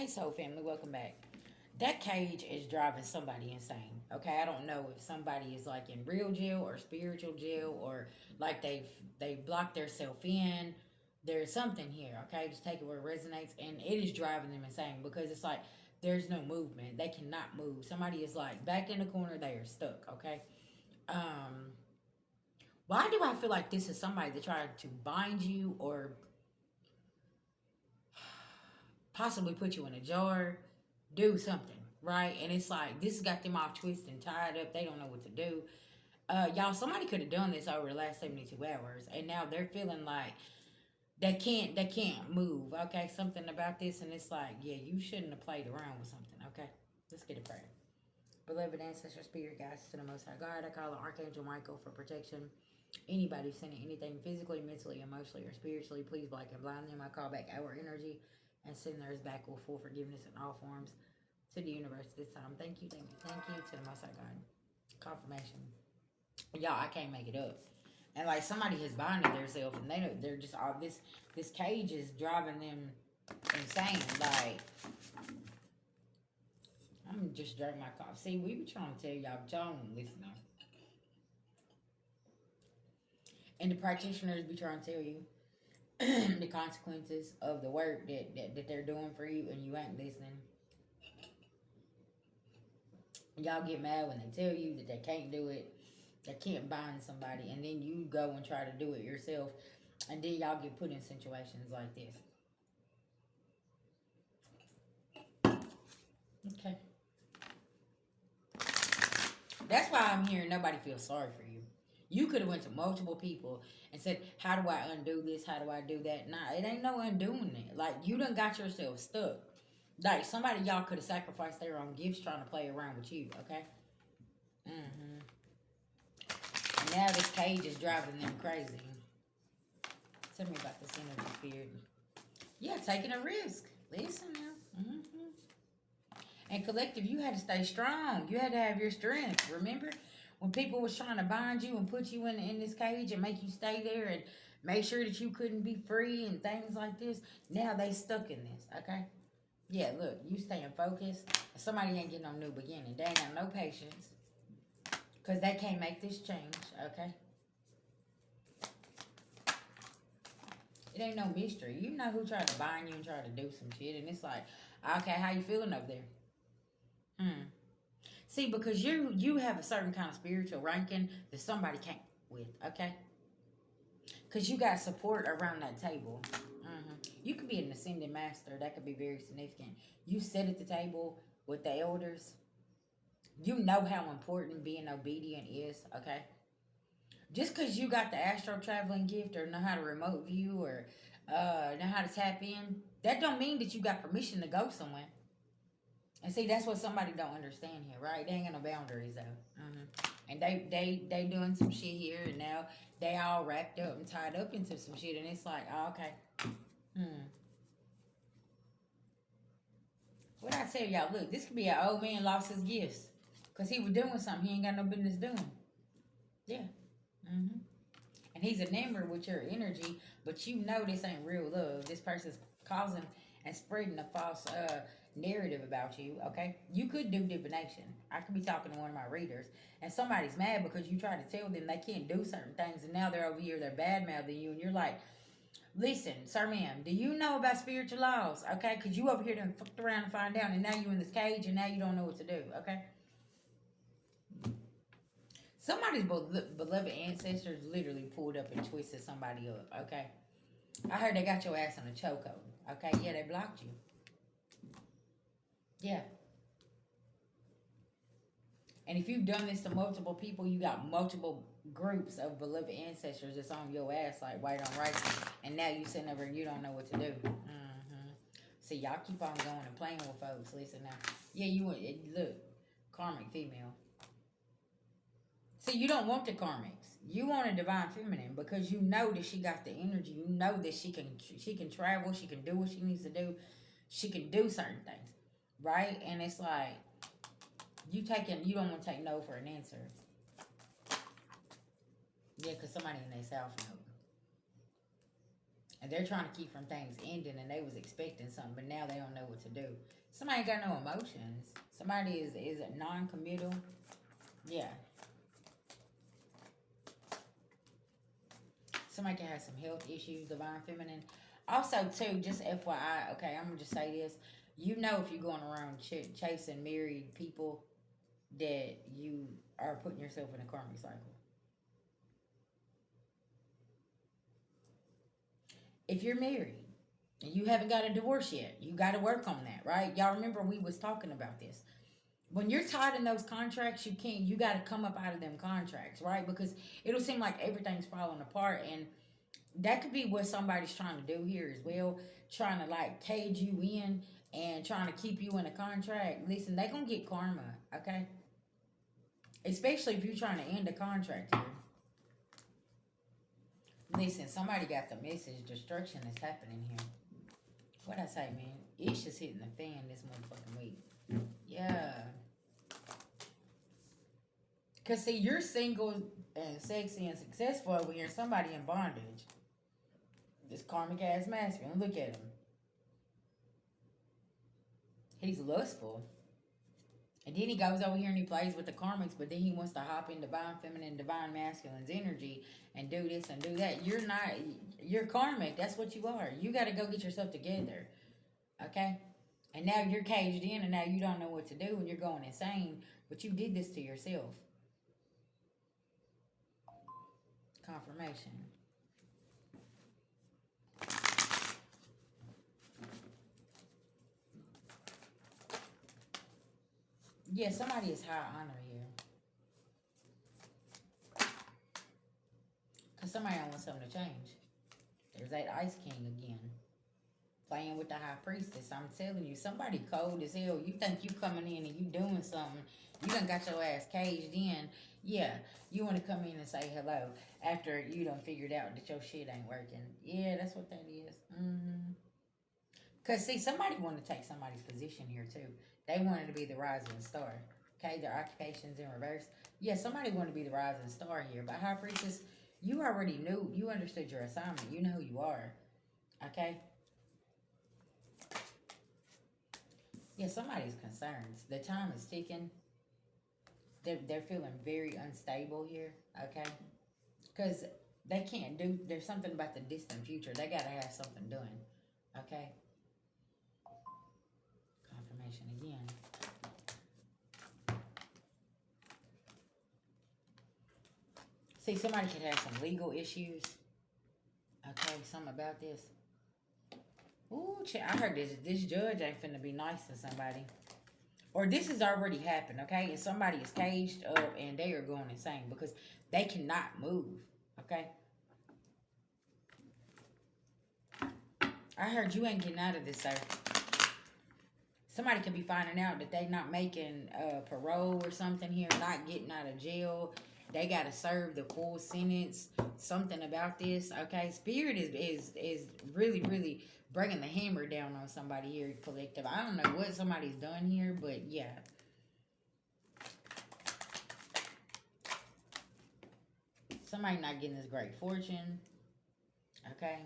Hey, Soul Family, welcome back. That cage is driving somebody insane. Okay, I don't know if somebody is like in real jail or spiritual jail or like they blocked themselves in. There's something here. Okay, just take it where it resonates, and it is driving them insane because it's like there's no movement. They cannot move. Somebody is like back in the corner. They are stuck. Okay. Um, why do I feel like this is somebody that tried to bind you or possibly put you in a jar, do something, right? And it's like this got them all twisted and tied up. They don't know what to do. Y'all, somebody could have done this over the last 72 hours, and now they're feeling like they can't move. Okay, something about this, and it's like, yeah, you shouldn't have played around with something. Okay, let's get a prayer. Beloved ancestor, spirit guides to the Most High God, I call on Archangel Michael for protection. Anybody sending anything physically, mentally, emotionally, or spiritually, please black and blind them. I call back our energy and send theirs back with full forgiveness in all forms to the universe this time. Thank you, thank you, thank you to the Most High God. Confirmation. Y'all, I can't make it up. And like somebody has bonded themselves, and they're just all this cage is driving them insane. Like I'm just drinking my coffee. See, we be trying to tell y'all, but y'all don't listen though. And the practitioners be trying to tell you the consequences of the work that they're doing for you, and you ain't listening. Y'all get mad when they tell you that they can't do it, they can't bind somebody, and then you go and try to do it yourself, and then y'all get put in situations like this. Okay. That's why I'm here. Nobody feels sorry for you. You could have went to multiple people and said, "How do I undo this? How do I do that?" Nah, it ain't no undoing it. Like you done got yourself stuck. Like somebody y'all could have sacrificed their own gifts trying to play around with you. Okay. Mm-hmm. And now this cage is driving them crazy. Tell me about this energy, spirit. Yeah, taking a risk. Listen now. Mm-hmm. And collective, you had to stay strong. You had to have your strength. Remember when people was trying to bind you and put you in this cage and make you stay there and make sure that you couldn't be free and things like this. Now they stuck in this. Okay. Yeah. Look, you staying focused. Somebody ain't getting no new beginning. They ain't got no patience because they can't make this change. Okay. It ain't no mystery. You know who tried to bind you and try to do some shit, and it's like, okay, how you feeling up there? Hmm. See, because you have a certain kind of spiritual ranking that somebody can't with, okay? Because you got support around that table. You could be an ascended master. That could be very significant. You sit at the table with the elders. You know how important being obedient is, okay? Just because you got the astral traveling gift or know how to remote view or know how to tap in, that don't mean that you got permission to go somewhere. And see, that's what somebody don't understand here, right? They ain't got no boundaries though. And they doing some shit here, and now they all wrapped up and tied up into some shit, and it's like, oh, okay. Hmm. What I tell y'all? Look, this could be an old man lost his gifts because he was doing something he ain't got no business doing. Yeah. hmm And he's enamored with your energy, but you know this ain't real love. This person's causing and spreading a false narrative about you, okay? You could do divination. I could be talking to one of my readers, and somebody's mad because you try to tell them they can't do certain things, and now they're over here, they're bad mouthing you, and you're like, listen, sir, ma'am, do you know about spiritual laws, okay? Because you over here done fucked around and find out, and now you're in this cage, and now you don't know what to do, okay? Somebody's beloved ancestors literally pulled up and twisted somebody up, okay? I heard they got your ass on a chokehold. Okay, yeah, they blocked you. Yeah. And if you've done this to multiple people, you got multiple groups of beloved ancestors that's on your ass like white on rice. And now you sitting over and you don't know what to do. See, y'all keep on going and playing with folks. Listen now. Yeah, look, karmic female. See, you don't want the karmics. You want a divine feminine because you know that she got the energy. You know that she can travel. She can do what she needs to do. She can do certain things, right? And it's like you don't want to take no for an answer. Yeah, because somebody in their self know. And they're trying to keep from things ending, and they was expecting something, but now they don't know what to do. Somebody ain't got no emotions. Somebody is non-committal. Yeah. Somebody can have some health issues, divine feminine. Also, too, just FYI, okay, I'm gonna just say this. You know, if you're going around chasing married people, that you are putting yourself in a karmic cycle. If you're married and you haven't got a divorce yet, you got to work on that, right? Y'all remember we was talking about this. When you're tied in those contracts, you got to come up out of them contracts, right? Because it'll seem like everything's falling apart, and that could be what somebody's trying to do here as well, trying to like cage you in and trying to keep you in a contract. Listen, they gonna get karma, okay? Especially if you're trying to end a contract here. Listen, somebody got the message. Destruction is happening here. What I say, man? Ish is hitting the fan this motherfucking week. Yeah. Cause see, you're single and sexy and successful over here. Somebody in bondage. This karmic ass masculine. Look at him. He's lustful. And then he goes over here and he plays with the karmics, but then he wants to hop in divine feminine, divine masculine's energy and do this and do that. You're karmic. That's what you are. You got to go get yourself together. Okay? And now you're caged in and now you don't know what to do and you're going insane, but you did this to yourself. Confirmation. Yeah, somebody is high honor here. Because somebody don't want something to change. There's that Ice King again. Playing with the High Priestess. I'm telling you, somebody cold as hell. You think you coming in and you doing something. You done got your ass caged in. Yeah, you want to come in and say hello after you done figured out that your shit ain't working. Yeah, that's what that is. Mm-hmm. Because, see, somebody want to take somebody's position here, too. They wanted to be the rising star. Okay, their occupation's in reverse. Yeah, somebody wanted to be the rising star here. But High Priestess, you already knew. You understood your assignment. You know who you are. Okay? Yeah, somebody's concerned. The time is ticking. They're feeling very unstable here. Okay? Because they can't do... There's something about the distant future. They got to have something done. Okay? Confirmation again. See, somebody could have some legal issues. Okay, something about this. Ooh, I heard this judge ain't finna be nice to somebody. Or this has already happened, okay? And somebody is caged up and they are going insane because they cannot move, okay? I heard you ain't getting out of this, sir. Somebody could be finding out that they not making parole or something here, not getting out of jail. They got to serve the full sentence. Something about this, okay? Spirit is really, really bringing the hammer down on somebody here, collective. I don't know what somebody's done here, but yeah. Somebody not getting this great fortune, okay?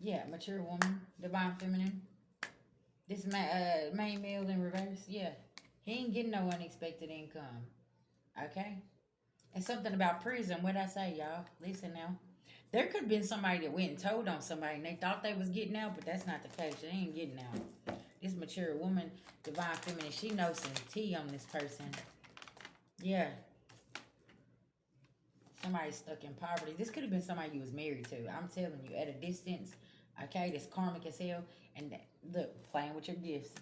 Yeah, mature woman, divine feminine. This main male in reverse, yeah. He ain't getting no unexpected income, okay? And something about prison, what'd I say, y'all? Listen now. There could have been somebody that went and told on somebody and they thought they was getting out, but that's not the case. They ain't getting out. This mature woman, divine feminine, she knows some tea on this person. Yeah. Somebody stuck in poverty. This could have been somebody you was married to. I'm telling you, at a distance, okay, that's karmic as hell. And look, playing with your gifts.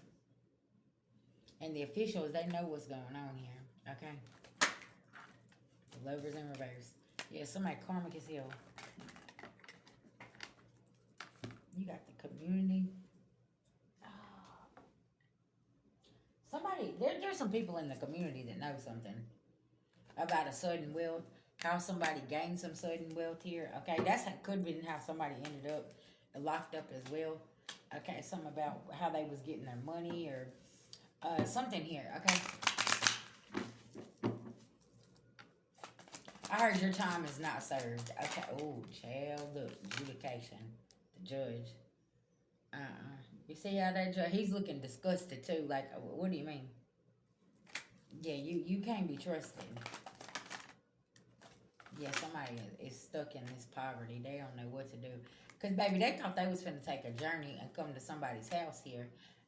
And the officials, they know what's going on here, okay? The lovers in reverse. Yeah, somebody karmic as hell. You got the community. Oh. Somebody, there's some people in the community that know something about a sudden wealth. How somebody gained some sudden wealth here. Okay, that's could have been how somebody ended up locked up as well. Okay, something about how they was getting their money or something here. Okay. I heard your time is not served. Okay. Oh, child, look, adjudication. The judge. You see how that judge? He's looking disgusted too. Like, what do you mean? Yeah, you can't be trusted. Yeah, somebody is stuck in this poverty. They don't know what to do. Cause baby, they thought they was finna take a journey and come to somebody's house here,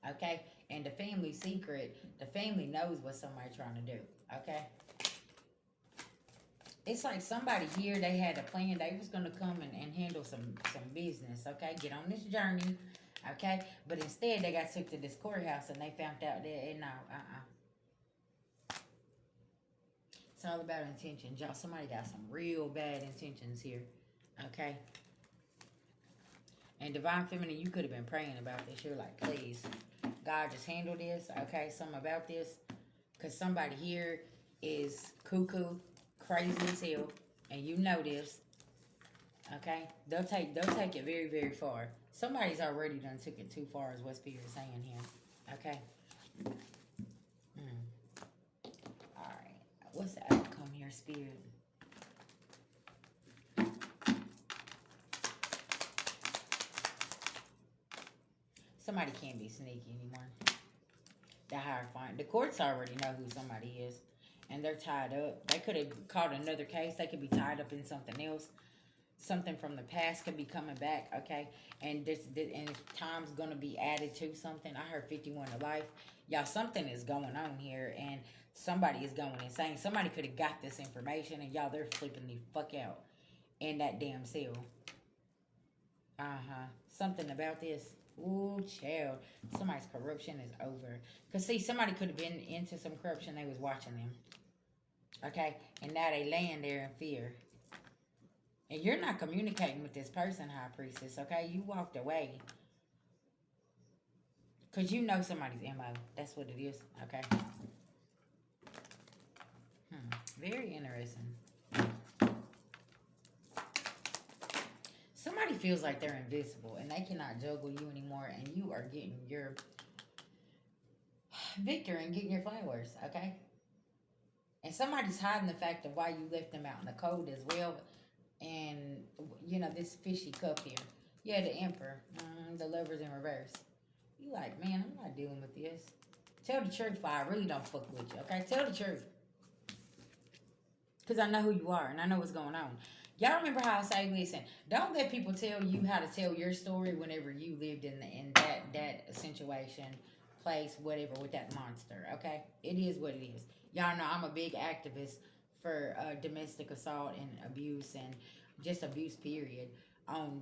okay? And the family secret, the family knows what somebody trying to do, okay? It's like somebody here, they had a plan. They was gonna come and handle some business, okay? Get on this journey, okay? But instead, they got took to this courthouse and they found out that no, it's all about intentions, y'all. Somebody got some real bad intentions here, okay? And divine feminine, you could have been praying about this. You're like, please, God, just handle this, okay? Something about this, cause somebody here is cuckoo, crazy as hell, and you know this. Okay, they'll take it very very far. Somebody's already done took it too far, is what Spirit is saying here. Okay. All right. What's the outcome here, Spirit? Somebody can't be sneaky anymore. The Hierophant. The courts already know who somebody is, and they're tied up. They could have caught another case. They could be tied up in something else. Something from the past could be coming back, okay? And and time's gonna be added to something. I heard 51 to life. Y'all, something is going on here, and somebody is going insane. Somebody could have got this information, and y'all, they're flipping the fuck out in that damn cell. Something about this. Ooh, child. Somebody's corruption is over. Cause see, somebody could have been into some corruption. They was watching them, okay? And now they laying there in fear. And you're not communicating with this person, High Priestess, okay? You walked away. Because you know somebody's MO. That's what it is, okay? Very interesting. Somebody feels like they're invisible and they cannot juggle you anymore, and you are getting your victory and getting your flowers, okay? And somebody's hiding the fact of why you left them out in the cold as well. And, you know, this fishy cup here. Yeah, the Emperor. The Lover's in reverse. You like, man, I'm not dealing with this. Tell the truth, I really don't fuck with you, okay? Tell the truth. Because I know who you are and I know what's going on. Y'all remember how I say, listen, don't let people tell you how to tell your story whenever you lived in that situation, place, whatever, with that monster, okay? It is what it is. Y'all know I'm a big activist for domestic assault and abuse and just abuse, period, on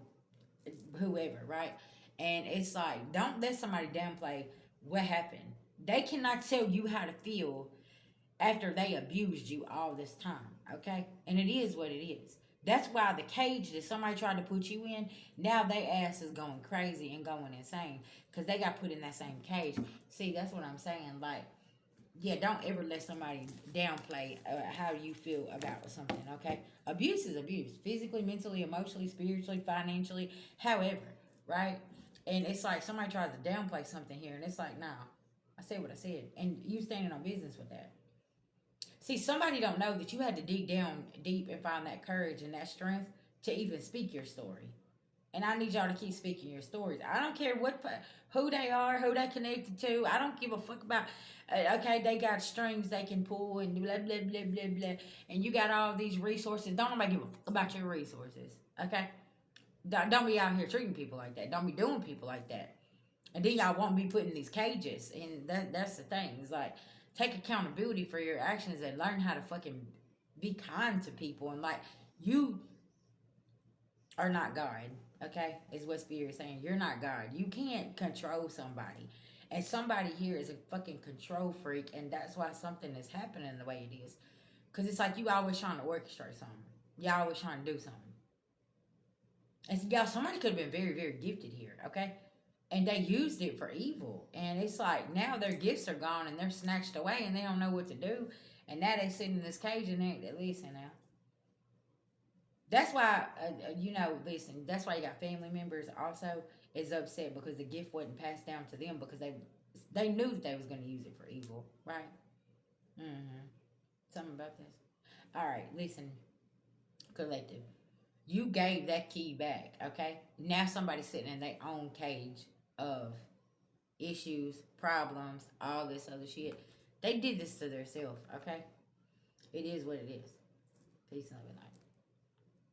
whoever, right? And it's like, don't let somebody downplay what happened. They cannot tell you how to feel after they abused you all this time, okay? And it is what it is. That's why the cage that somebody tried to put you in, now they ass is going crazy and going insane because they got put in that same cage. See, that's what I'm saying. Like, yeah, don't ever let somebody downplay how you feel about something, okay? Abuse is abuse, physically, mentally, emotionally, spiritually, financially, however, right? And it's like somebody tries to downplay something here, and it's like, nah, I said what I said, and you standing on business with that. See, somebody don't know that you had to dig down deep and find that courage and that strength to even speak your story. And I need y'all to keep speaking your stories. I don't care who they are, who they connected to. I don't give a fuck about. Okay, they got strings they can pull and blah blah blah blah blah, and you got all these resources. Don't nobody give a fuck about your resources. Okay, don't be out here treating people like that. Don't be doing people like that. And then y'all won't be put in these cages. And that's the thing. It's like, take accountability for your actions and learn how to fucking be kind to people. And like, you are not God, okay? Is what Spirit is saying. You're not God. You can't control somebody. And somebody here is a fucking control freak, and that's why something is happening the way it is. Because it's like you always trying to orchestrate something. You always trying to do something. And so, y'all, somebody could have been very, very gifted here, okay? And they used it for evil. And it's like now their gifts are gone and they're snatched away and they don't know what to do. And now they sit in this cage and they listen now. That's why, listen, that's why you got family members also is upset because the gift wasn't passed down to them because they knew that they was going to use it for evil, right? Something about this. All right, listen. collective. You gave that key back, okay? Now somebody's sitting in their own cage of issues, problems, all this other shit. They did this to themselves, okay? It is what it is. Peace and love and light.